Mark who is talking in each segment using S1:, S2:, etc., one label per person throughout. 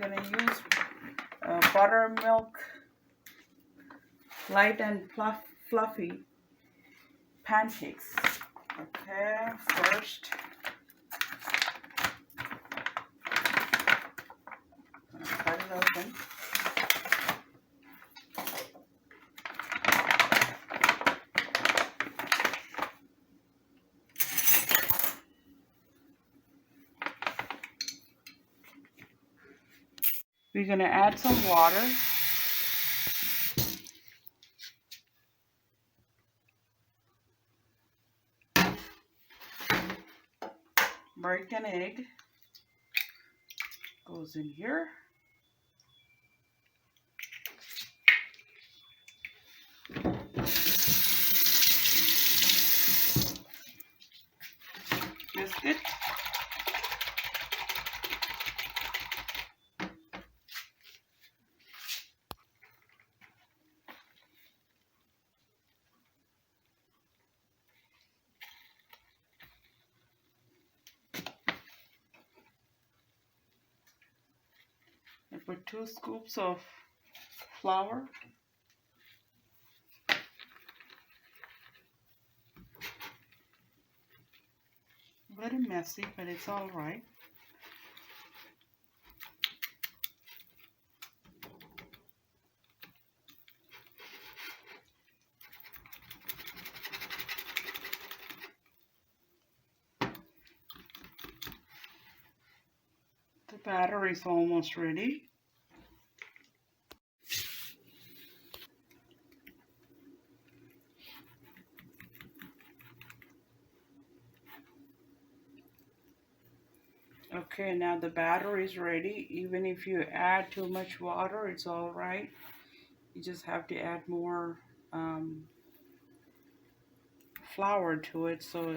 S1: gonna use buttermilk light and fluffy pancakes. Okay, first cut it open. We're gonna add some water. Break an egg. Goes in here. Biscuit. I put 2 scoops of flour. Very messy, but it's all right. The batter is almost ready. Okay, now the batter is ready. Even if you add too much water, it's all right. You just have to add more flour to it, so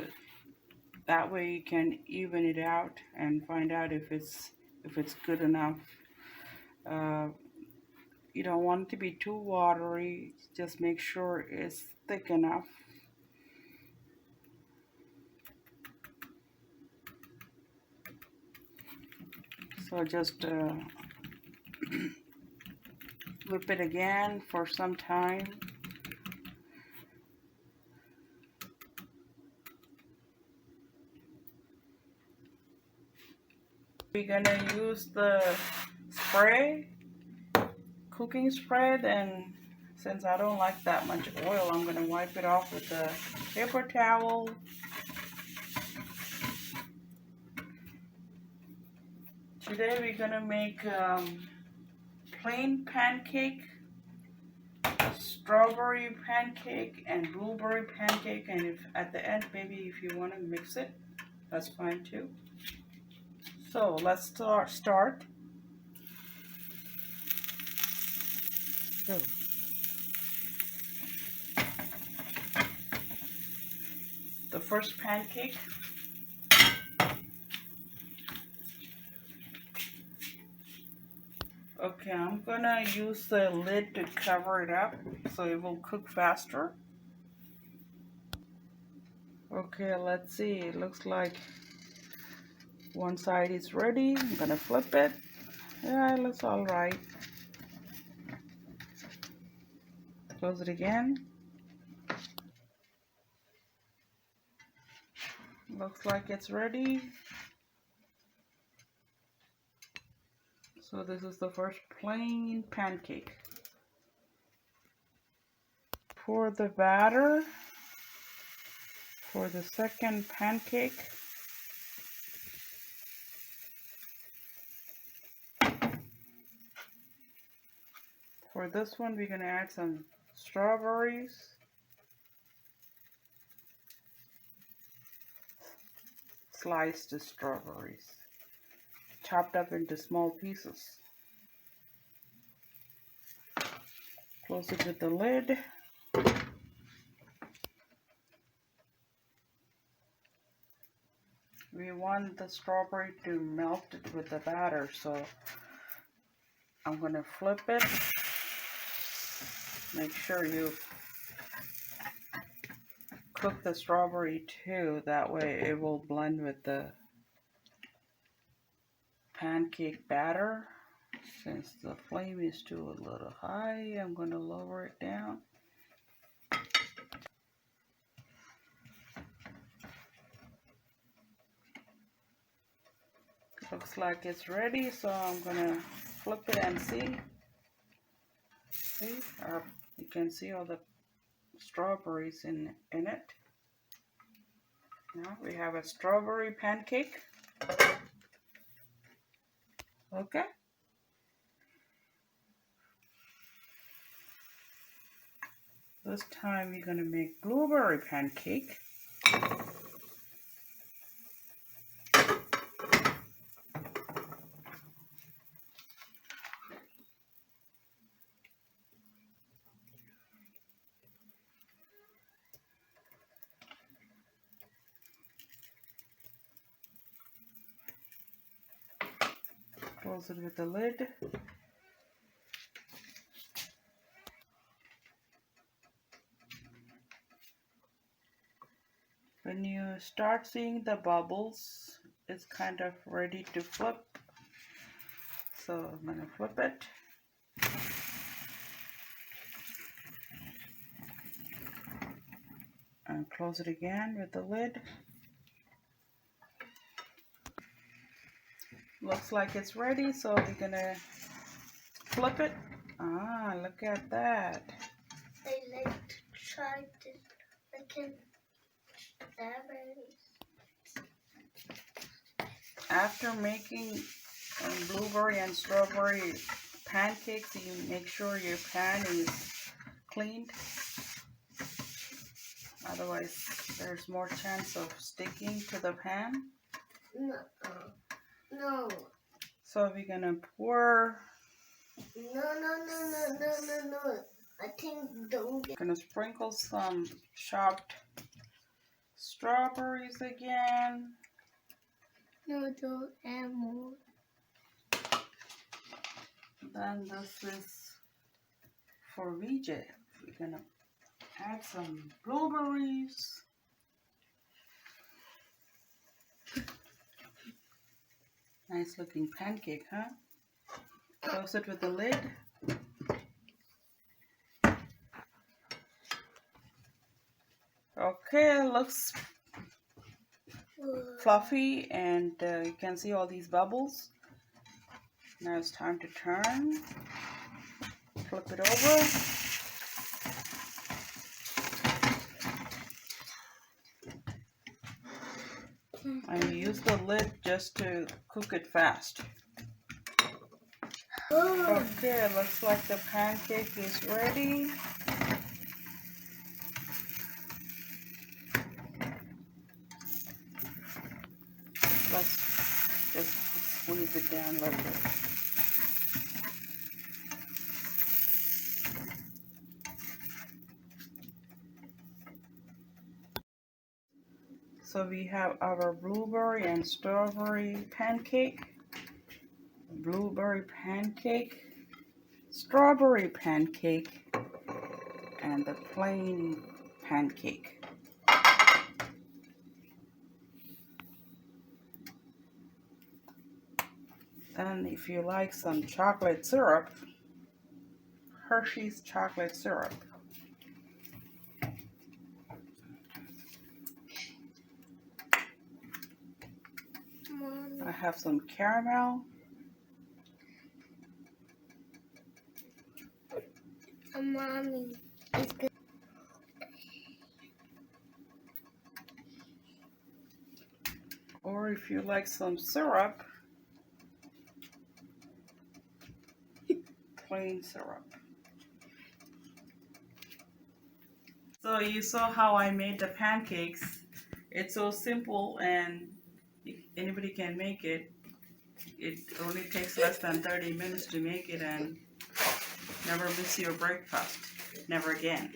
S1: that way you can even it out and find out if it's good enough. You don't want it to be too watery. Just make sure it's thick enough. So just whip it again for some time. We're gonna use the spray, cooking spray. Then since I don't like that much oil, I'm gonna wipe it off with a paper towel. Today we're gonna make plain pancake, strawberry pancake, and blueberry pancake. And if at the end, maybe if you want to mix it, that's fine too. So let's start. So, the first pancake. Okay, I'm gonna use the lid to cover it up so it will cook faster. Okay, let's see. It looks like one side is ready. I'm gonna flip it. Yeah, it looks all right. Close it again. Looks like it's ready. So this is the first plain pancake. Pour the batter for the second pancake. For this one, we're gonna add some strawberries, sliced strawberries, chopped up into small pieces. Close it with the lid. We want the strawberry to melt it with the batter, so I'm going to flip it. Make sure you cook the strawberry too, that way it will blend with the pancake batter. Since the flame is still a little high, I'm going to lower it down. Looks like it's ready, so I'm going to flip it and see. See, you can see all the strawberries in it. Now we have a strawberry pancake. Okay. This time we're going to make blueberry pancake. Close it with the lid. When you start seeing the bubbles, it's kind of ready to flip. So I'm going to flip it. And close it again with the lid. Looks like it's ready, so we're going to flip it. Ah, look at that.
S2: I like to try this. I can strawberries.
S1: After making blueberry and strawberry pancakes, you make sure your pan is cleaned. Otherwise, there's more chance of sticking to the pan.
S2: No.
S1: So we're gonna pour.
S2: No. I think don't get.
S1: Gonna sprinkle some chopped strawberries again.
S2: No, don't add more.
S1: Then this is for VJ. We're gonna add some blueberries. Nice looking pancake, huh? Close it with the lid. Okay, looks fluffy, and you can see all these bubbles. Now it's time to turn. Flip it over. And you use the lid just to cook it fast. Okay, looks like the pancake is ready. Let's just squeeze it down a little bit. So we have our blueberry and strawberry pancake, blueberry pancake, strawberry pancake, and the plain pancake. And if you like some chocolate syrup, Hershey's chocolate syrup.
S2: Mommy.
S1: I have some caramel.
S2: Mommy, it's good.
S1: Or if you like some syrup, plain syrup. So you saw how I made the pancakes. It's so simple and anybody can make it. It only takes less than 30 minutes to make it, and never miss your breakfast. Never again.